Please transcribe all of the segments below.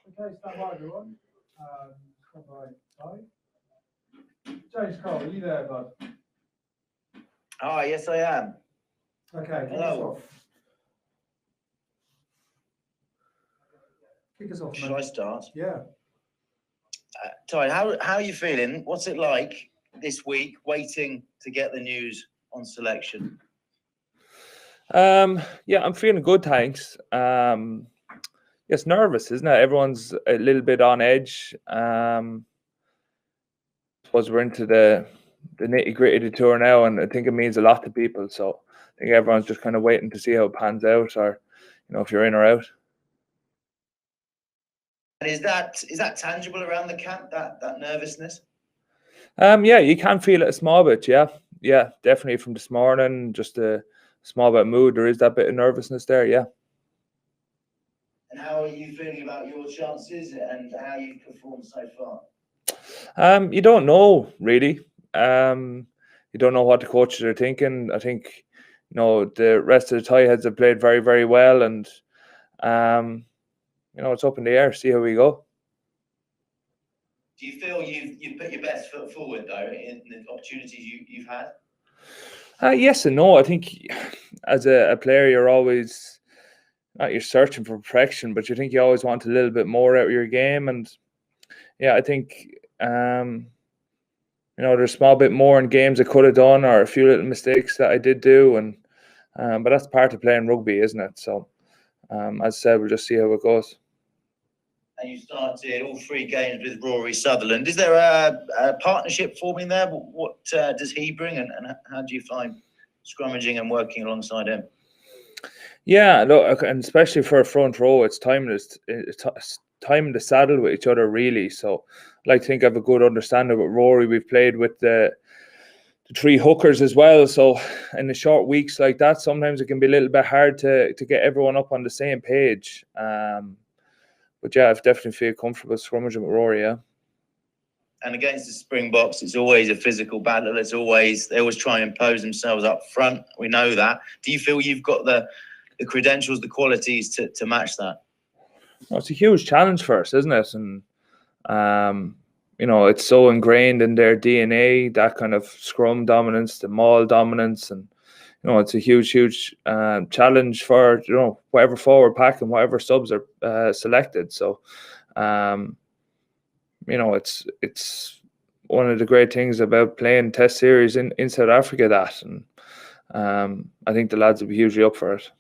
Okay, stand by everyone. Stand by. James Cole, are you there, bud? Oh, yes, I am. Okay, hello. Kick us off. Should I start? Yeah. Ty, how are you feeling? What's it like this week, waiting to get the news on selection? Yeah, I'm feeling good, thanks. It's nervous, isn't it? Everyone's a little bit on edge. Suppose we're into the nitty-gritty of the tour now, and I think it means a lot to people. So I think everyone's just kind of waiting to see how it pans out, or if you're in or out. And is that tangible around the camp? That nervousness? Yeah, you can feel it a small bit. Yeah, definitely from this morning. Just a small bit of mood. There is that bit of nervousness there. Yeah. And how are you feeling about your chances and how you've performed so far? You don't know really. You don't know what the coaches are thinking. I think the rest of the Tadghs have played very, very well, and it's up in the air. See how we go. Do you feel you've put your best foot forward though in the opportunities you've had? Yes and no. I think as a player, you're always you're searching for perfection, but you think you always want a little bit more out of your game. And yeah, I think there's a small bit more in games I could have done, or a few little mistakes that I did do, and but that's part of playing rugby, isn't it? So as I said, we'll just see how it goes. And you started all 3 games with Rory Sutherland. Is there a partnership forming there? What does he bring, and how do you find scrummaging and working alongside him? Yeah, look, and especially for a front row, it's time to saddle with each other, really. So I like to think I have a good understanding with Rory. We've played with the 3 hookers as well. So in the short weeks like that, sometimes it can be a little bit hard to get everyone up on the same page. But yeah, I've definitely feel comfortable scrummaging with Rory, yeah. And against the Springboks, it's always a physical battle. They always try and impose themselves up front. We know that. Do you feel you've got the credentials, the qualities to match that? Well, it's a huge challenge for us, isn't it? And it's so ingrained in their DNA, that kind of scrum dominance, the maul dominance, and it's a huge challenge for whatever forward pack and whatever subs are selected. So it's one of the great things about playing Test series in South Africa, that, and I think the lads will be hugely up for it.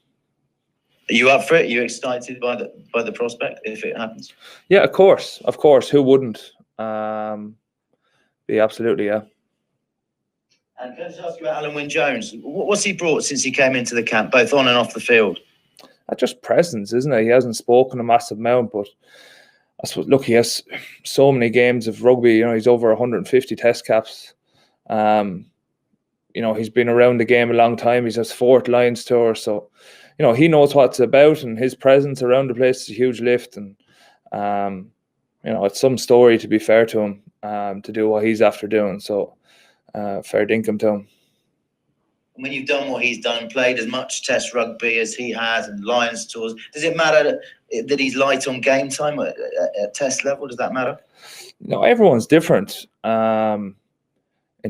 Are you up for it? Are you excited by the prospect if it happens? Yeah, of course. Who wouldn't? Be absolutely, yeah. And can I just ask you about Alan Wynne-Jones? What's he brought since he came into the camp, both on and off the field? Just presence, isn't it? He hasn't spoken a massive amount, but I suppose, look, he has so many games of rugby. He's over 150 Test caps. He's been around the game a long time. He's his 4th Lions tour, so he knows what it's about, and his presence around the place is a huge lift. And it's some story, to be fair to him, to do what he's after doing. So fair dinkum to him. When you've done what he's done, played as much Test rugby as he has and Lions tours, does it matter that he's light on game time at Test level? Does that matter? No, everyone's different in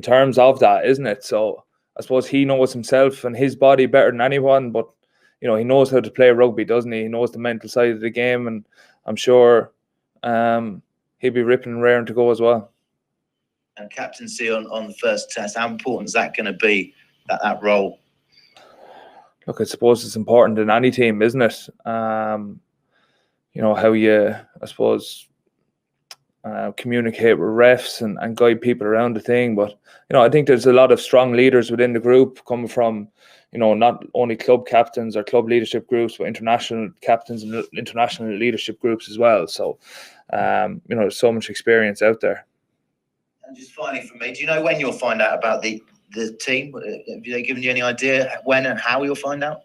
terms of that, isn't it? So I suppose he knows himself and his body better than anyone, but he knows how to play rugby, doesn't he? He knows the mental side of the game, and I'm sure he'll be ripping and raring to go as well. And captaincy on the first Test, how important is that going to be, that role? Look, I suppose it's important in any team, isn't it? How you, I suppose, communicate with refs and guide people around the thing. But I think there's a lot of strong leaders within the group, coming from not only club captains or club leadership groups, but international captains and international leadership groups as well. So there's so much experience out there. And just finally, for me, do you know when you'll find out about the team? Have they given you any idea when and how you'll find out?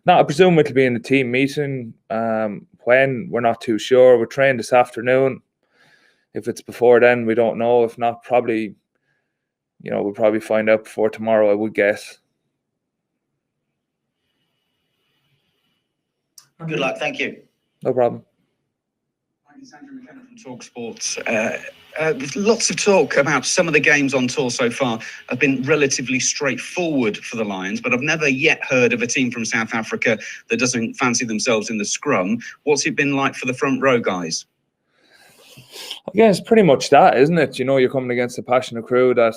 No, I presume it'll be in the team meeting. When, we're not too sure. We're trained this afternoon. If it's before then, we don't know. If not, probably, we'll probably find out before tomorrow, I would guess. Good luck. Thank you. No problem. From TalkSport. Lots of talk about some of the games on tour so far have been relatively straightforward for the Lions, but I've never yet heard of a team from South Africa that doesn't fancy themselves in the scrum. What's it been like for the front row guys? Yeah, it's pretty much that, isn't it? You know, you're coming against a passionate crew that,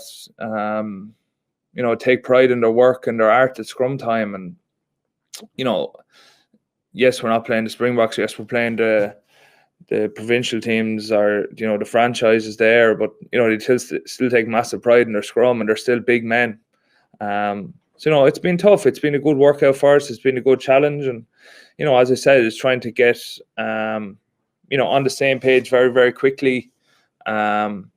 you know, take pride in their work and their art at scrum time. And, you know, yes, we're not playing the Springboks. Yes, we're playing the provincial teams or, you know, the franchises there. But, you know, they still take massive pride in their scrum and they're still big men. So, you know, it's been tough. It's been a good workout for us. It's been a good challenge. And, you know, as I said, it's trying to get, you know, on the same page very, very quickly, and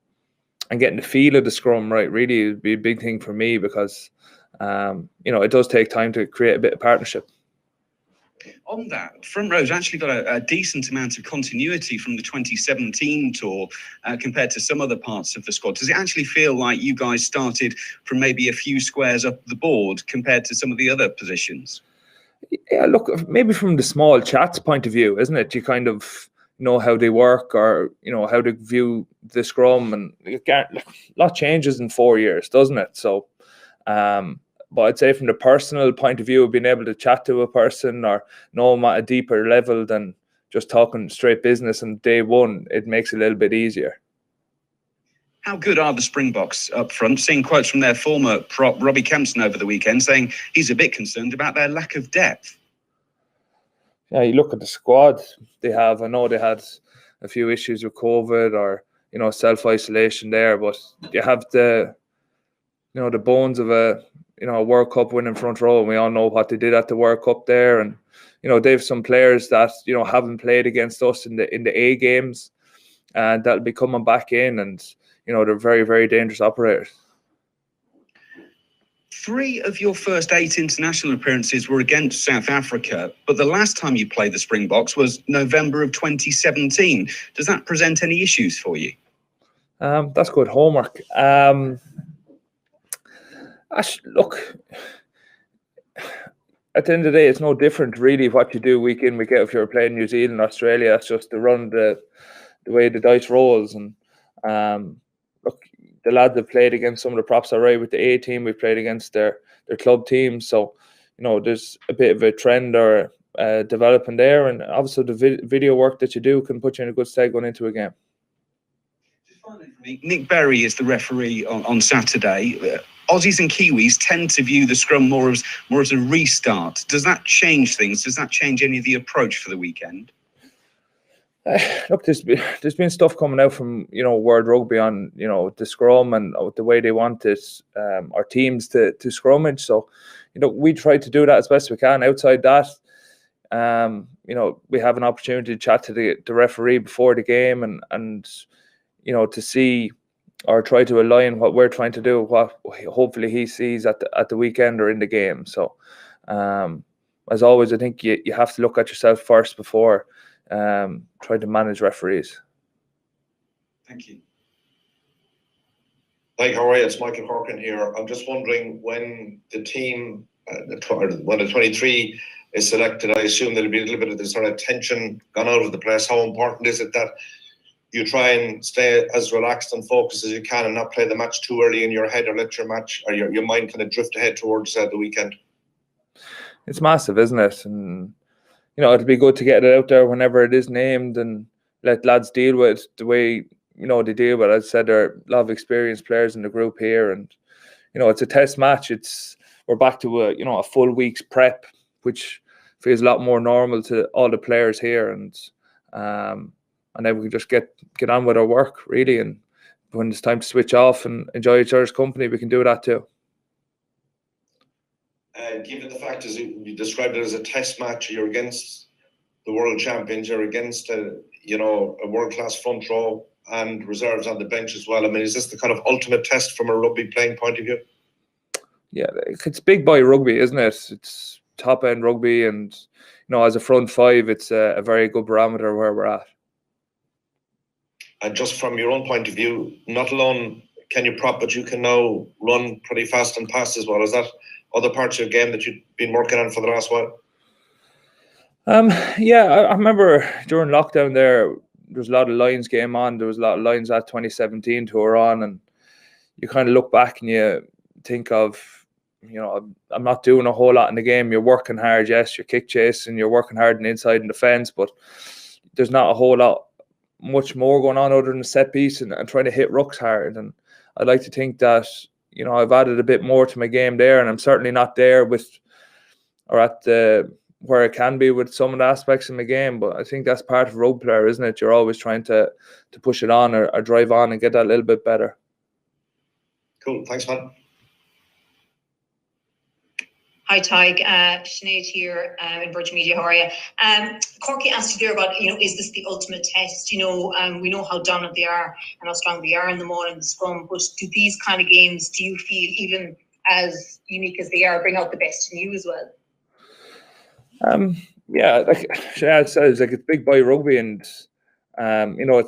getting the feel of the scrum right really would be a big thing for me because, you know, it does take time to create a bit of partnership. On that, front row's actually got a decent amount of continuity from the 2017 tour compared to some other parts of the squad. Does it actually feel like you guys started from maybe a few squares up the board compared to some of the other positions? Yeah, look, maybe from the small chats point of view, isn't it? You kind of know how they work or, you know, how they view the scrum, and a lot changes in 4 years, doesn't it? So, but I'd say from the personal point of view of being able to chat to a person or know them at a deeper level than just talking straight business on day one, it makes it a little bit easier. How good are the Springboks up front? Seeing quotes from their former prop, Robbie Kempson, over the weekend saying he's a bit concerned about their lack of depth. Yeah, you look at the squad they have. I know they had a few issues with COVID or, you know, self-isolation there, but you have the, you know, the bones of a, you know, a World Cup winning front row, and we all know what they did at the World Cup there. And, you know, they have some players that, you know, haven't played against us in the A games, and that'll be coming back in, and, you know, they're very, very dangerous operators. 3 of your first 8 international appearances were against South Africa, but the last time you played the Springboks was November of 2017. Does that present any issues for you? That's good homework. Look, at the end of the day, it's no different really what you do week in, week out. If you're playing New Zealand, Australia, it's just to run the way the dice rolls. And look, the lads have played against some of the props already with the A team. We've played against their club team. So, you know, there's a bit of a trend or developing there. And obviously the video work that you do can put you in a good stead going into a game. Nick Berry is the referee on Saturday. Aussies and Kiwis tend to view the scrum more as a restart. Does that change things? Does that change any of the approach for the weekend? Look, there's been stuff coming out from, you know, World Rugby on, you know, the scrum and the way they want it, our teams to scrummage. So, you know, we try to do that as best we can. Outside that, you know, we have an opportunity to chat to the referee before the game and you know, to see or try to align what we're trying to do, what hopefully he sees at the weekend or in the game. So, as always, I think you have to look at yourself first before trying to manage referees. Thank you. Hi, how are you? It's Michael Horkin here. I'm just wondering when the team, when the 23 is selected, I assume there'll be a little bit of this sort of tension gone out of the place. How important is it that you try and stay as relaxed and focused as you can and not play the match too early in your head or let your match or your mind kind of drift ahead towards the weekend? It's massive, isn't it? And, you know, it'll be good to get it out there whenever it is named and let lads deal with it the way, you know, they deal with it. As I said, there are a lot of experienced players in the group here, and, you know, it's a test match. We're back to a full week's prep, which feels a lot more normal to all the players here, and then we can just get on with our work, really. And when it's time to switch off and enjoy each other's company, we can do that too. Given the fact, as you described it as a test match, you're against the world champions, you're against a world-class front row and reserves on the bench as well. I mean, is this the kind of ultimate test from a rugby playing point of view? Yeah, it's big boy rugby, isn't it? It's top-end rugby, and, you know, as a front five, it's a very good barometer where we're at. And just from your own point of view, not alone can you prop, but you can now run pretty fast and pass as well. Is that other parts of your game that you've been working on for the last while? Yeah, I remember during lockdown there, there's a lot of Lions game on. There was a lot of Lions at 2017 tour on, and you kind of look back and you think of, I'm not doing a whole lot in the game. You're working hard, yes, you're kick chasing, you're working hard in inside and defence, but there's not a whole lot much more going on other than the set piece and trying to hit rucks hard. And I'd like to think that, I've added a bit more to my game there, and I'm certainly not there where it can be with some of the aspects of my game. But I think that's part of a rugby player, isn't it? You're always trying to push it on or drive on and get that a little bit better. Cool. Thanks, man. Hi, Tadgh. Sinead here in Virgin Media. How are you? Corky asked you there about, is this the ultimate test? We know how dominant they are and how strong they are in the maul and the scrum, but do these kind of games, do you feel, even as unique as they are, bring out the best in you as well? Yeah, like Sinead says, it's big boy rugby, and it's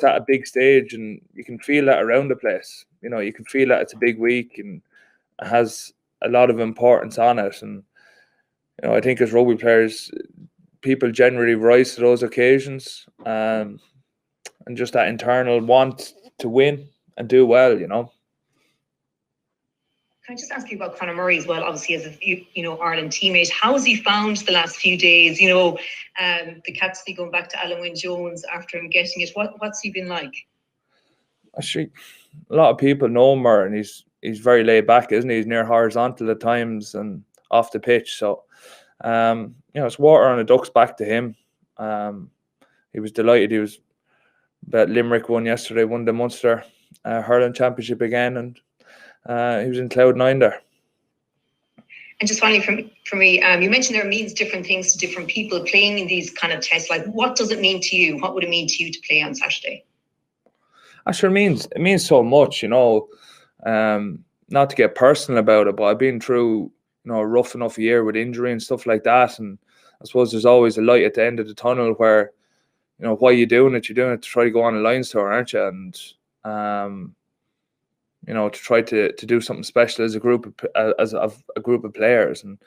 at a big stage, and you can feel that around the place. You can feel that it's a big week and it has a lot of importance on it. And I think as rugby players, people generally rise to those occasions, and just that internal want to win and do well. Can I just ask you about Conor Murray as well? Obviously, as a Ireland teammate, how has he found the last few days? The captaincy going back to Alan Wynne-Jones after him getting it. What's he been like? Actually, a lot of people know Murray, and he's very laid back, isn't he? He's near horizontal at times and off the pitch. So, it's water on the ducks back to him. He was delighted. He was that Limerick won yesterday, won the Munster hurling championship again, and he was in cloud nine there. And just finally, for me, you mentioned there means different things to different people playing in these kind of tests. Like, what does it mean to you? What would it mean to you to play on Saturday? It means so much, not to get personal about it, but I've been through, a rough enough year with injury and stuff like that. And I suppose there's always a light at the end of the tunnel where, why are you doing it? You're doing it to try to go on a Lions tour, aren't you? And, to try to do something special as a group of players. And,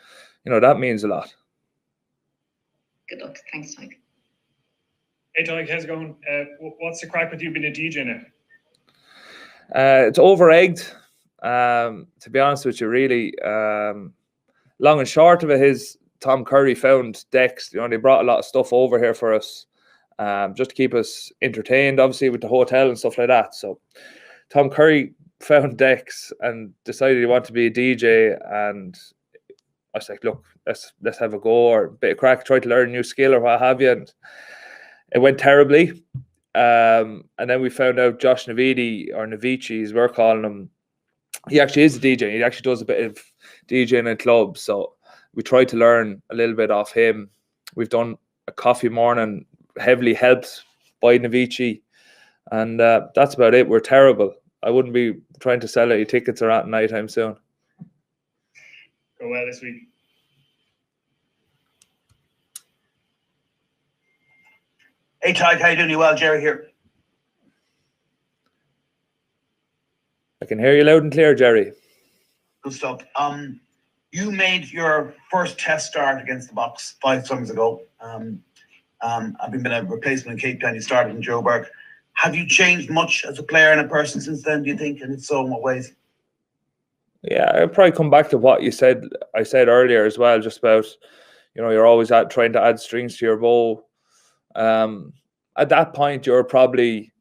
that means a lot. Good luck. Thanks, Mike. Hey, Tadgh, how's it going? What's the crack with you being a DJ now? It's over-egged, to be honest with you, really. Long and short of it is Tom Curry found decks. They brought a lot of stuff over here for us, just to keep us entertained, obviously, with the hotel and stuff like that. So Tom Curry found decks and decided he wanted to be a DJ, and I was like, look, let's have a go, or a bit of crack, try to learn a new skill or what have you. And it went terribly. And then we found out Josh Navidi, or Navici as we're calling him, he actually is a DJ. He actually does a bit of DJing in clubs. So we tried to learn a little bit off him. We've done a coffee morning, heavily helped by Navici. And that's about it. We're terrible. I wouldn't be trying to sell any tickets or at night time soon. Go well this week. Hey, Tadgh, how you doing? You well? Jerry here. I can hear you loud and clear, Jerry. Good stuff. You made your first test start against the Box 5 summers ago. I've been a replacement in Cape Town. You started in Joburg. Have you changed much as a player and a person since then, do you think? And if so, in what ways? Yeah, I'll probably come back to what I said earlier as well, just about, you're always trying to add strings to your bow. At that point, you're probably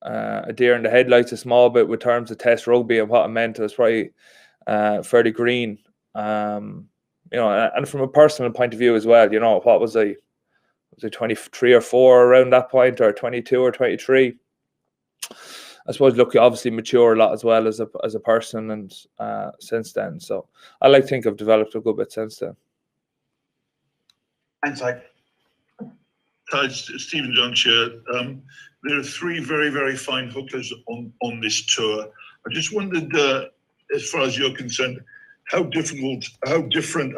a deer in the headlights a small bit with terms of test rugby and what it meant. It was probably fairly green. And from a personal point of view as well, what was I? Was I 23 or 4 around that point, or 22 or 23? I suppose, look, you obviously mature a lot as well as a person, and since then. So I like to think I've developed a good bit since then. Thanks, Mike. Hi, Stephen Jones here. There are 3 very, very fine hooklers on this tour. I just wondered, as far as you're concerned, how different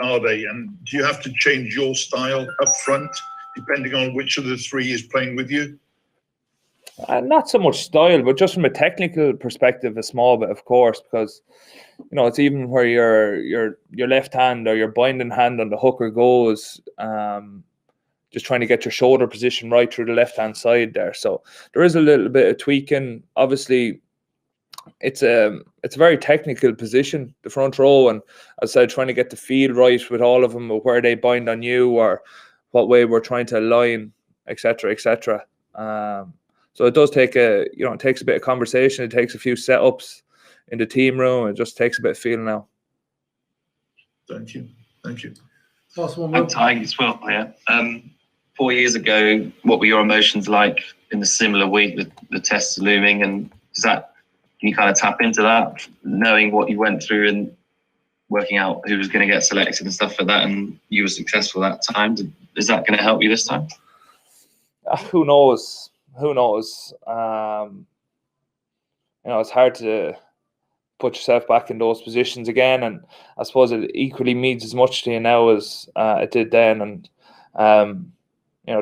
are they? And do you have to change your style up front, depending on which of the 3 is playing with you? Not so much style, but just from a technical perspective, a small bit, of course, because it's even where your left hand or your binding hand on the hooker goes. just trying to get your shoulder position right through the left-hand side there. So there is a little bit of tweaking. Obviously, it's a very technical position, the front row, and as I said, trying to get the feel right with all of them, or where they bind on you, or what way we're trying to align, etc., etc. So it does take it takes a bit of conversation. It takes a few setups in the team room. It just takes a bit of feeling now. Thank you. Last one, I'm Will. Tadgh as well. Yeah. 4 years ago, what were your emotions like in the similar week with the tests looming? And can you kind of tap into that, knowing what you went through and working out who was going to get selected and stuff like that, and you were successful that time? Is that going to help you this time? Who knows? It's hard to put yourself back in those positions again, and I suppose it equally means as much to you now as it did then. And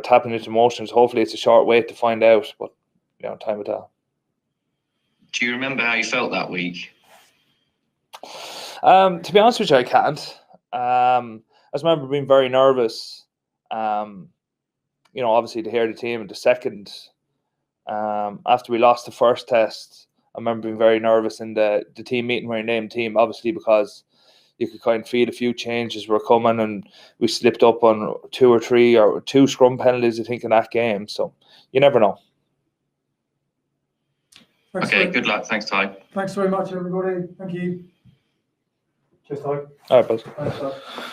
tapping into emotions, hopefully it's a short wait to find out, but time will tell. Do you remember how you felt that week? To be honest with you, I can't. I just remember being very nervous. Obviously to hear the team at the second, after we lost the first test, I remember being very nervous in the team meeting where you named team, obviously because you could kind of feel a few changes were coming, and we slipped up on 2 or 3 or 2 scrum penalties, I think, in that game. So you never know. Okay, good luck. Thanks, Tadgh. Thanks very much, everybody. Thank you. Cheers, Tadgh. All right, bud. Thanks, Tadgh.